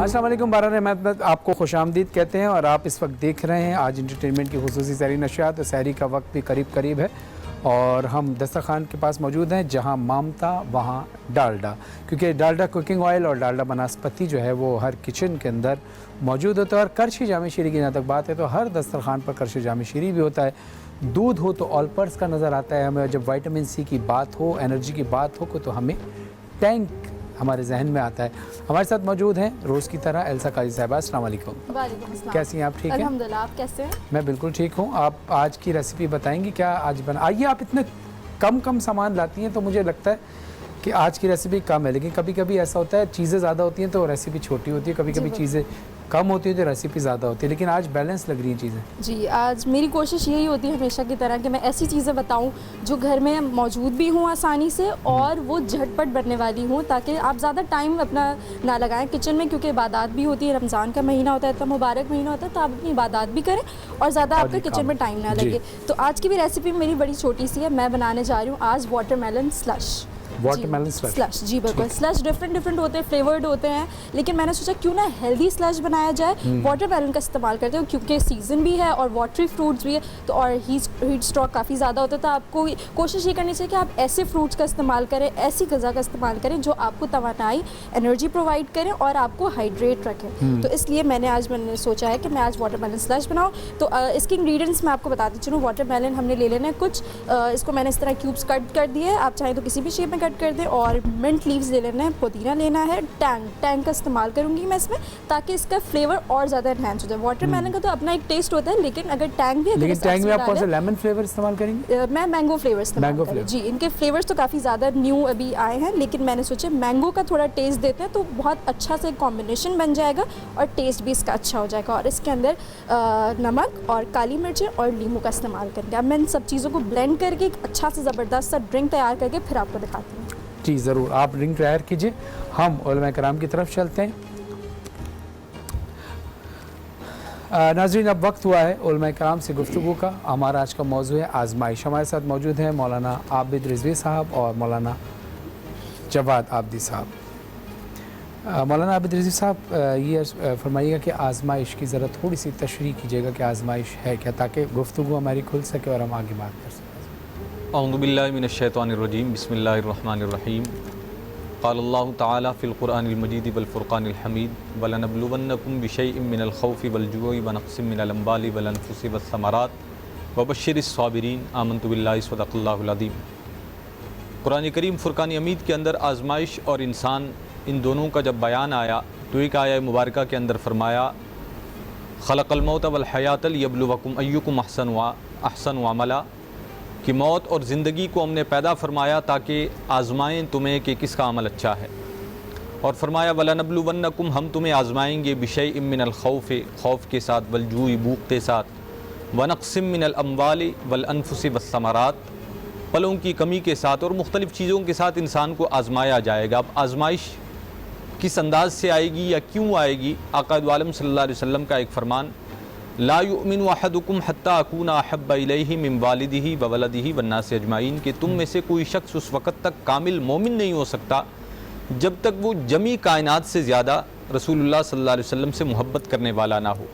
السلام علیکم، باران احمد آپ کو خوش آمدید کہتے ہیں اور آپ اس وقت دیکھ رہے ہیں آج انٹرٹینمنٹ کی خصوصی سحری نشریات. سحری کا وقت بھی قریب ہے اور ہم دسترخوان کے پاس موجود ہیں. جہاں مامتا وہاں ڈالڈا، کیونکہ ڈالڈا کوکنگ آئل اور ڈالڈا بناسپتی جو ہے وہ ہر کچن کے اندر موجود ہوتا ہے. اور کرشی جامع شیریں کی جہاں تک بات ہے تو ہر دسترخوان پر کرشی جامع شیریں بھی ہوتا ہے. دودھ ہو تو آل پرس کا نظر آتا ہے ہمیں. جب وائٹامن سی کی بات ہو، انرجی کی بات ہو تو ہمیں ٹینک ہمارے ذہن میں آتا ہے. ہمارے ساتھ موجود ہیں روز کی طرح ایلسا قاضی صاحبہ. السلام علیکم. وعلیکم السلام. کیسی ہیں آپ؟ ٹھیک ہیں الحمدللہ. آپ کیسے ہیں؟ میں بالکل ٹھیک ہوں. آپ آج کی ریسیپی بتائیں گی کیا آج آئیے. آپ اتنے کم سامان لاتی ہیں تو مجھے لگتا ہے کہ آج کی ریسیپی کم ہے، لیکن کبھی کبھی ایسا ہوتا ہے چیزیں زیادہ ہوتی ہیں تو ریسیپی چھوٹی ہوتی ہے، کبھی کبھی چیزیں کم ہوتی ہیں تو ریسیپی زیادہ ہوتی ہے، لیکن آج بیلنس لگ رہی ہیں چیزیں. جی آج میری کوشش یہی ہوتی ہے ہمیشہ کی طرح کہ میں ایسی چیزیں بتاؤں جو گھر میں موجود بھی ہوں آسانی سے اور وہ جھٹ پٹ بننے والی ہوں، تاکہ آپ زیادہ ٹائم اپنا نہ لگائیں کچن میں، کیونکہ عبادات بھی ہوتی ہے. رمضان کا مہینہ ہوتا ہے، اتنا مبارک مہینہ ہوتا ہے، تو آپ اپنی عبادات بھی کریں اور زیادہ آپ کے کچن میں ٹائم نہ لگے. تو آج کی بھی ریسیپی میری بڑی چھوٹی سی ہے. میں بنانے جا رہی ہوں آج واٹر میلن سلش. سلش جی بالکل. سلش ڈفرینٹ ہوتے ہیں، فلیورڈ ہوتے ہیں، لیکن میں نے سوچا کیوں نہ ہیلدی سلش بنایا جائے. واٹر میلن کا استعمال کرتے ہیں کیونکہ سیزن بھی ہے اور واٹری فروٹس بھی ہے تو اور ہیٹ اسٹاک کافی زیادہ ہوتا ہے. تو آپ کو کوشش یہ کرنی چاہیے کہ آپ ایسے فروٹس کا استعمال کریں، ایسی غذا کا استعمال کریں جو آپ کو توانائی انرجی پرووائڈ کریں اور آپ کو ہائیڈریٹ رکھیں. تو اس لیے میں نے سوچا ہے کہ میں آج واٹر میلن سلش بناؤں. تو اس کے انگریڈینٹس میں آپ کو بتاتی چلوں. واٹر میلن ہم نے لے لینا ہے کچھ، اس کو میں نے اس طرح کیوبس کٹ کر دیے. آپ چاہیں تو کسی بھی شیپ میں کٹ کر دیں. اور منٹ لیوز لے لینا ہے، پودینہ لینا ہے. ٹینگ کا استعمال کروں گی میں اس میں تاکہ اس کا فلیور اور زیادہ انہینس ہو جائے. واٹر میلن کا تو اپنا ایک ٹیسٹ ہوتا ہے، لیکن اگر ٹینگ بھی آپ کون سا لیمن فلیور استعمال کریں گے؟ میں مینگو فلیور استعمال کروں. جی ان کے فلیورز تو کافی زیادہ نیو ابھی آئے ہیں، لیکن میں نے سوچا مینگو کا تھوڑا ٹیسٹ دیتے ہیں تو بہت اچھا سے کمبینیشن بن جائے گا اور ٹیسٹ بھی اس کا اچھا ہو جائے گا. اور اس کے اندر نمک اور کالی مرچیں اور لیمو کا استعمال کریں گے. اب میں ان سب چیزوں کو بلینڈ کر کے ایک اچھا سے زبردست سا ڈرنک تیار کر کے پھر آپ کو دکھاتی ہوں. جی ضرور، آپ ڈرنک تیار کیجئے. ہم علماء کرام کی طرف چلتے ہیں. ناظرین اب وقت ہوا ہے علماء کرام سے گفتگو کا. ہمارا آج کا موضوع ہے آزمائش. ہمارے ساتھ موجود ہیں مولانا عابد رضوی صاحب اور مولانا جواد عابدی صاحب. مولانا عابد رضوی صاحب یہ فرمائیے گا کہ آزمائش کی ذرا تھوڑی سی تشریح کیجیے گا کہ آزمائش ہے کیا، تاکہ گفتگو ہماری کھل سکے اور ہم آگے بات کر سکیں. اعوذ باللہ من الشیطان الرجیم. بسم اللہ الرحمن الرحیم. قال اللہ تعالی فی القرآن المجید والفرقان الحمید وَلَنَبْلُوَنَّكُمْ بِشَيْءٍ مِّنَ الْخَوْفِ وَالْجُوعِ وَنَقْصٍ مِّنَ الْأَمْوَالِ وَالْأَنفُسِ وَالثَّمَرَاتِ وَبَشِّرِ الصَّابِرِينَ. آمنت باللہ صدق اللہ العظیم. قرآن کریم فرقان حمید کے اندر آزمائش اور انسان ان دونوں کا جب بیان آیا تو ایک آیہ مبارکہ کے اندر فرمایا خلق الموت والحیات لیبلوکم ایکم احسن عملا، کہ موت اور زندگی کو ہم نے پیدا فرمایا تاکہ آزمائیں تمہیں کہ کس کا عمل اچھا ہے. اور فرمایا وَلَنَبْلُوَنَّكُمْ ہم تمہیں آزمائیں گے بِشَيْءٍ مِّنَ الْخَوْفِ خوف کے ساتھ، وَالْجُوعِ بھوک کے ساتھ، وَنَقْصٍ مِّنَ الْأَمْوَالِ وَالْأَنفُسِ وَالثَّمَرَاتِ پھلوں کی کمی کے ساتھ اور مختلف چیزوں کے ساتھ انسان کو آزمایا جائے گا. اب آزمائش کس انداز سے آئے گی یا کیوں آئے گی؟ آقا عالم صلی اللہ علیہ وسلم کا ایک فرمان لا یؤمن احدکم حتی اکون احب الیہ من والدہ وولدہ والناس اجمعین، کہ تم میں سے کوئی شخص اس وقت تک کامل مومن نہیں ہو سکتا جب تک وہ جمی کائنات سے زیادہ رسول اللہ صلی اللہ علیہ وسلم سے محبت کرنے والا نہ ہو.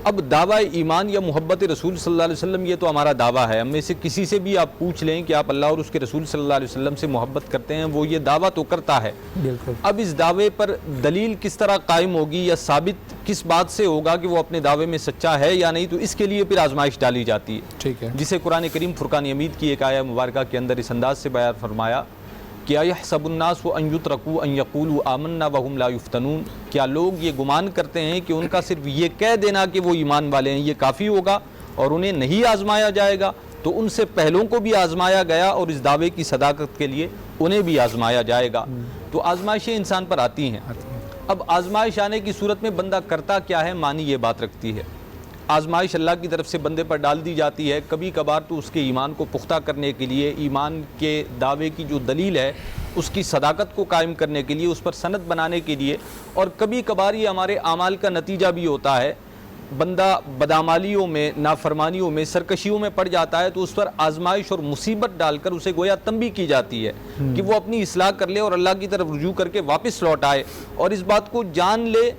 اب دعویٰ ایمان یا محبت رسول صلی اللہ علیہ وسلم یہ تو ہمارا دعویٰ ہے. ہم میں سے کسی سے بھی آپ پوچھ لیں کہ آپ اللہ اور اس کے رسول صلی اللہ علیہ وسلم سے محبت کرتے ہیں، وہ یہ دعویٰ تو کرتا ہے. اب اس دعوے پر دلیل کس طرح قائم ہوگی یا ثابت کس بات سے ہوگا کہ وہ اپنے دعوے میں سچا ہے یا نہیں، تو اس کے لیے پھر آزمائش ڈالی جاتی ہے. جسے قرآن کریم فرقان حمید کی ایک آیہ مبارکہ کے اندر اس انداز سے بیان فرمایا کہ اَيَحْسَبُ النَّاسُ أَن يُتْرَكُوا أَن يَقُولُوا آمَنَّا وَهُمْ لَا يُفْتَنُونَ، کیا لوگ یہ گمان کرتے ہیں کہ ان کا صرف یہ کہہ دینا کہ وہ ایمان والے ہیں یہ کافی ہوگا اور انہیں نہیں آزمایا جائے گا؟ تو ان سے پہلوں کو بھی آزمایا گیا اور اس دعوے کی صداقت کے لیے انہیں بھی آزمایا جائے گا. تو آزمائشیں انسان پر آتی ہیں. اب آزمائش آنے کی صورت میں بندہ کرتا کیا ہے، معنی یہ بات رکھتی ہے. آزمائش اللہ کی طرف سے بندے پر ڈال دی جاتی ہے کبھی کبھار تو اس کے ایمان کو پختہ کرنے کے لیے، ایمان کے دعوے کی جو دلیل ہے اس کی صداقت کو قائم کرنے کے لیے، اس پر سند بنانے کے لیے، اور کبھی کبھار یہ ہمارے اعمال کا نتیجہ بھی ہوتا ہے. بندہ بدعمالیوں میں، نافرمانیوں میں، سرکشیوں میں پڑ جاتا ہے تو اس پر آزمائش اور مصیبت ڈال کر اسے گویا تنبیہ کی جاتی ہے کہ وہ اپنی اصلاح کر لے اور اللہ کی طرف رجوع کر کے واپس لوٹ آئے اور اس بات کو جان لے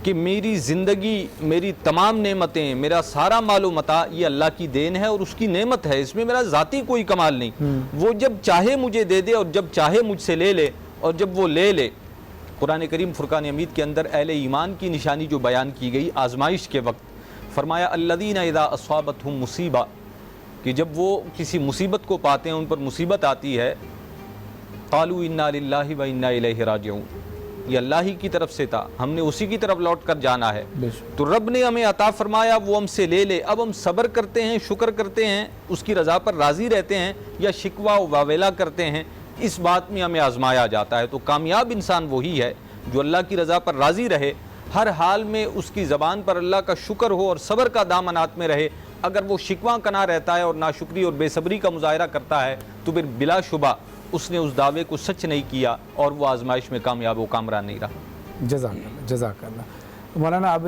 کہ میری زندگی، میری تمام نعمتیں، میرا سارا مال و متاع یہ اللہ کی دین ہے اور اس کی نعمت ہے، اس میں میرا ذاتی کوئی کمال نہیں، وہ جب چاہے مجھے دے دے اور جب چاہے مجھ سے لے لے، اور جب وہ لے لے۔ قرآن کریم فرقان حمید کے اندر اہل ایمان کی نشانی جو بیان کی گئی آزمائش کے وقت، فرمایا الذین اذا اصابتہم مصیبہ، کہ جب وہ کسی مصیبت کو پاتے ہیں، ان پر مصیبت آتی ہے، قالوا انا للہ و انا الیہ راجعون، یہ اللہ ہی کی طرف سے تھا، ہم نے اسی کی طرف لوٹ کر جانا ہے۔ تو رب نے ہمیں عطا فرمایا، وہ ہم سے لے لے، اب ہم صبر کرتے ہیں، شکر کرتے ہیں، اس کی رضا پر راضی رہتے ہیں، یا شکوہ و واویلا کرتے ہیں، اس بات میں ہمیں آزمایا جاتا ہے۔ تو کامیاب انسان وہی ہے جو اللہ کی رضا پر راضی رہے، ہر حال میں اس کی زبان پر اللہ کا شکر ہو اور صبر کا دامنات میں رہے۔ اگر وہ شکوہ کنا رہتا ہے اور ناشکری اور بے صبری کا مظاہرہ کرتا ہے تو پھر بلا شبہ اس نے اس دعوے کو سچ نہیں کیا اور وہ آزمائش میں کامیاب و کامران نہیں رہا۔ جزاک اللہ، جزاک اللہ۔ مولانا اب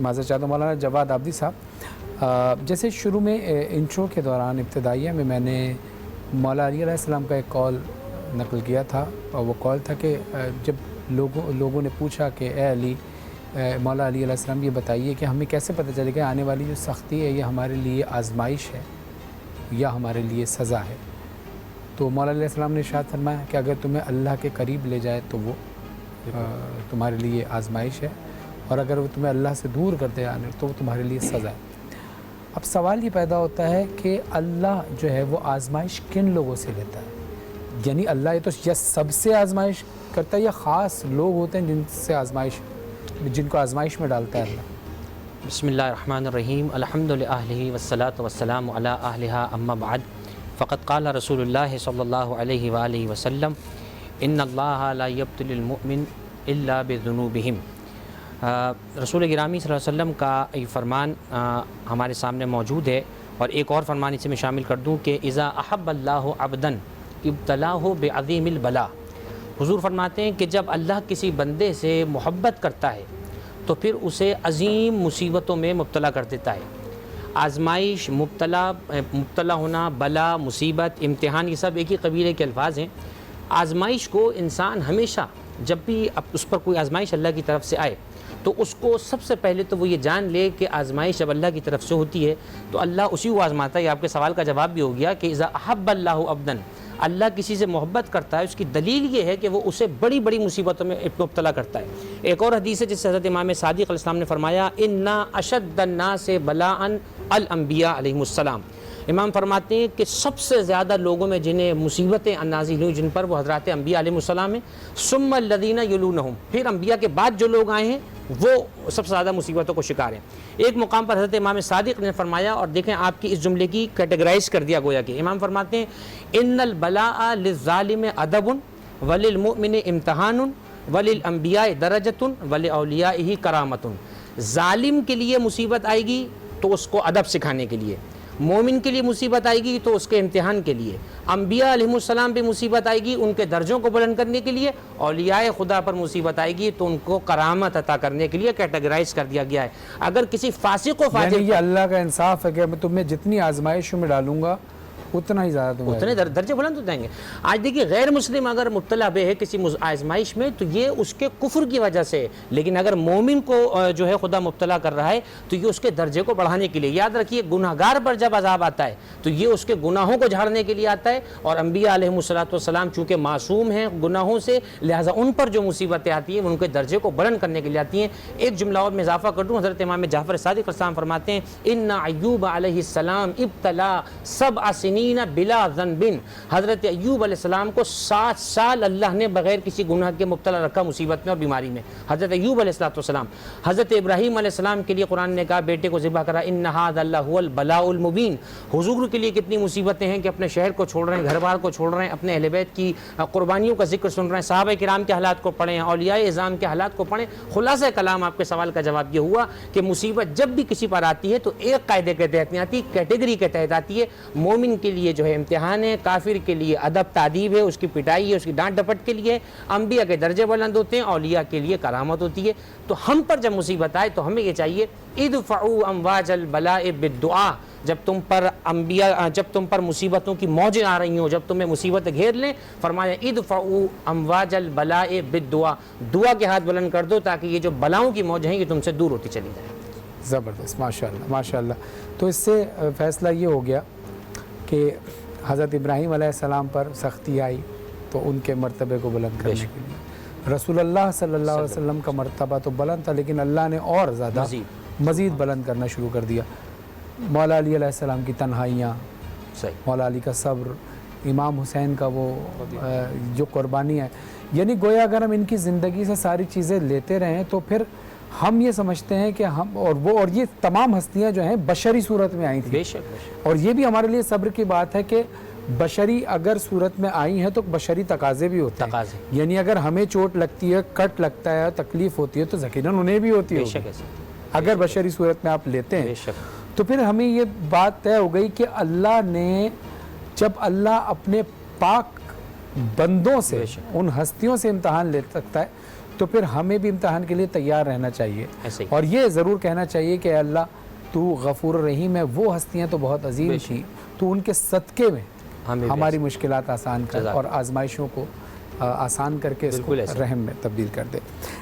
معذرت چاہتا ہوں مولانا جواد عابدی صاحب، جیسے شروع میں انٹرو کے دوران ابتدائیہ میں نے مولا علی علیہ السلام کا ایک کال نقل کیا تھا، اور وہ کال تھا کہ جب لوگوں نے پوچھا کہ اے علی، مولا علی علیہ السلام یہ بتائیے کہ ہمیں کیسے پتہ چلے کہ آنے والی جو سختی ہے یہ ہمارے لیے آزمائش ہے یا ہمارے لیے سزا ہے؟ تو مولا علیہ السلام نے ارشاد فرمایا کہ اگر تمہیں اللہ کے قریب لے جائے تو وہ تمہارے لیے آزمائش ہے، اور اگر وہ تمہیں اللہ سے دور کر دے تو وہ تمہارے لیے سزا ہے۔ اب سوال یہ پیدا ہوتا ہے کہ اللہ جو ہے وہ آزمائش کن لوگوں سے لیتا ہے؟ یعنی اللہ یہ تو یا سب سے آزمائش کرتا ہے، یا خاص لوگ ہوتے ہیں جن کو آزمائش میں ڈالتا ہے اللہ؟ بسم اللہ الرحمن الرحیم، الحمد للہ والصلاة والسلام علی اہلہا، اما بعد، فقد قال رسول اللہ صلی اللہ علیہ وآلہ وسلم ان اللہ لا یبتلی المؤمن الا بذنوبہم۔ رسول گرامی صلی اللہ علیہ وسلم کا یہ فرمان ہمارے سامنے موجود ہے، اور ایک اور فرمان اسے میں شامل کر دوں کہ اذا احب اللہ عبدا ابتلاہ بعظیم البلاء۔ حضور فرماتے ہیں کہ جب اللہ کسی بندے سے محبت کرتا ہے تو پھر اسے عظیم مصیبتوں میں مبتلا کر دیتا ہے۔ آزمائش، مبتلا ہونا، بلا، مصیبت، امتحان، یہ سب ایک ہی قبیلے کے الفاظ ہیں۔ آزمائش کو انسان ہمیشہ جب بھی اس پر کوئی آزمائش اللہ کی طرف سے آئے تو اس کو سب سے پہلے تو وہ یہ جان لے کہ آزمائش جب اللہ کی طرف سے ہوتی ہے تو اللہ اسی کو آزماتا ہے۔ یہ آپ کے سوال کا جواب بھی ہو گیا کہ اذا احب اللہ عبدن، اللہ کسی سے محبت کرتا ہے، اس کی دلیل یہ ہے کہ وہ اسے بڑی بڑی مصیبتوں میں مبتلا کرتا ہے۔ ایک اور حدیث ہے جس سے حضرت امام صادق علیہ السلام نے فرمایا انا اشد الناس بلاء الانبیاء علیہم السلام۔ امام فرماتے ہیں کہ سب سے زیادہ لوگوں میں جنہیں مصیبتیں نازل ہوئیں جن پر، وہ حضرات انبیاء علیہ السلام ہیں، ثم الذین یلونہم، پھر انبیاء کے بعد جو لوگ آئے ہیں وہ سب سے زیادہ مصیبتوں کو شکار ہیں۔ ایک مقام پر حضرت امام صادق نے فرمایا، اور دیکھیں آپ کی اس جملے کی کیٹیگرائز کر دیا گویا کہ امام فرماتے ہیں ان البلاء للظالم ادب وللمؤمن امتحان وللانبیاء درجۃ ولاولیائہ کرامۃ۔ ظالم کے لیے مصیبت آئے گی تو اس کو ادب سکھانے کے لیے، مومن کے لیے مصیبت آئے گی تو اس کے امتحان کے لیے، انبیاء علیہ السلام پہ مصیبت آئے گی ان کے درجوں کو بلند کرنے کے لیے، اولیاء خدا پر مصیبت آئے گی تو ان کو کرامت عطا کرنے کے لیے کیٹیگرائز کر دیا گیا ہے۔ اگر کسی فاسق و فاجر، یعنی یہ اللہ کا انصاف ہے کہ میں تمہیں جتنی آزمائشوں میں ڈالوں گا اتنا ہی زیادہ تمہیں اتنے درجے بلند ہو جائیں گے۔ آج دیکھیے غیر مسلم اگر مبتلا بے ہے کسی آزمائش میں تو یہ اس کے کفر کی وجہ سے، لیکن اگر مومن کو جو ہے خدا مبتلا کر رہا ہے تو یہ اس کے درجے کو بڑھانے کے لیے۔ یاد رکھیے گناہگار پر جب عذاب آتا ہے تو یہ اس کے گناہوں کو جھاڑنے کے لیے آتا ہے، اور انبیاء علیہ السلام چونکہ معصوم ہیں گناہوں سے، لہٰذا ان پر جو مصیبتیں آتی ہیں ان کے درجے کو بلند کرنے کے لیے آتی ہیں۔ ایک جملہ اور میں اضافہ کر دوں، حضرت امام جعفر صادق علیہ السلام فرماتے ہیں ان ایوب علیہ السلام ابتلا 7 سنین بلا ذنب۔ حضرت ایوب علیہ السلام کو 7 سال اللہ نے بغیر کسی گناہ کے مبتلا رکھا، مصیبت میں اور بیماری میں، حضرت ایوب علیہ السلام۔ حضرت ابراہیم علیہ السلام کے لیے قرآن نے کہا بیٹے کو ذبح کرا ان ھذا لہو البلاء المبین۔ حضور کے لیے کتنی مصیبتیں ہیں کہ اپنے شہر کو چھوڑ رہے ہیں، گھر بار کو چھوڑ رہے ہیں، اپنے اہل بیت کی قربانیوں کا ذکر سن رہے ہیں، صحابہ کرام کے حالات کو پڑھیں، اولیاء اعظام کے حالات کو پڑھیں۔ خلاصہ کلام آپ کے سوال کا جواب یہ ہوا کہ مصیبت جب بھی کسی پر آتی ہے تو ایک قاعدے کے تحت نہیں آتی، کیٹیگری کے تحت آتی ہے۔ مومن کے لیے جو ہے امتحان ہے، کافر کے لیے ادب تعدیب ہے، اس کی پٹائی ہے، اس کی ڈانٹ ڈپٹ کے لیے، انبیاء کے درجے بلند ہوتے ہیں، اولیاء کے لیے کرامت ہوتی ہے۔ تو ہم پر جب مصیبت آئے تو ہمیں یہ چاہیے ادفعوا امواج البلاء بالدعاء جب تم پر مصیبتوں کی موجیں آ رہی ہوں، جب تمہیں مصیبتیں گھیر لیں، فرمایا ادفعوا امواج البلاء بالدعاء، دعا کے ہاتھ بلند کر دو تاکہ یہ جو بلاؤں کی موجیں ہیں یہ تم سے دور ہوتی چلی جائیں۔ زبردست، ماشاءاللہ ماشاءاللہ۔ تو اس سے فیصلہ یہ ہو گیا کہ حضرت ابراہیم علیہ السلام پر سختی آئی تو ان کے مرتبے کو بلند کرنے کے لیے، رسول اللہ صلی اللہ علیہ وسلم کا مرتبہ تو بلند تھا لیکن اللہ نے اور زیادہ مزید بلند کرنا شروع کر دیا۔ مولا علی علیہ السلام کی تنہائیاں، مولا علی کا صبر، امام حسین کا وہ جو قربانی ہے، یعنی گویا اگر ہم ان کی زندگی سے ساری چیزیں لیتے رہیں تو پھر ہم یہ سمجھتے ہیں کہ ہم اور یہ تمام ہستیاں جو ہیں بشری صورت میں آئی تھیں، بے شک اور یہ بھی ہمارے لیے صبر کی بات ہے کہ بشری اگر صورت میں آئی ہیں تو بشری تقاضے بھی ہوتے ہیں، یعنی اگر ہمیں چوٹ لگتی ہے، کٹ لگتا ہے، تکلیف ہوتی ہے تو یقیناً انہیں بھی ہوتی ہے اگر بشری صورت میں آپ لیتے ہیں۔ تو پھر ہمیں یہ بات طے ہو گئی کہ اللہ نے جب اللہ اپنے پاک بندوں سے، ان ہستیوں سے امتحان لے سکتا ہے تو پھر ہمیں بھی امتحان کے لیے تیار رہنا چاہیے، اور یہ ضرور کہنا چاہیے کہ اللہ تو غفور رحیم ہے۔ وہ ہستیاں تو بہت عظیم تھیں، تو ان کے صدقے میں ہماری مشکلات آسان کر اور آزمائشوں کو آسان کر کے اس کو رحم میں تبدیل کر دے۔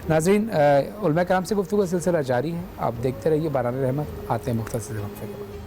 ناظرین، علماء کرام سے گفتگو کا سلسلہ جاری ہے، آپ دیکھتے رہیے باران رحمت۔ آتے ہیں مختصر وقفے کے بعد۔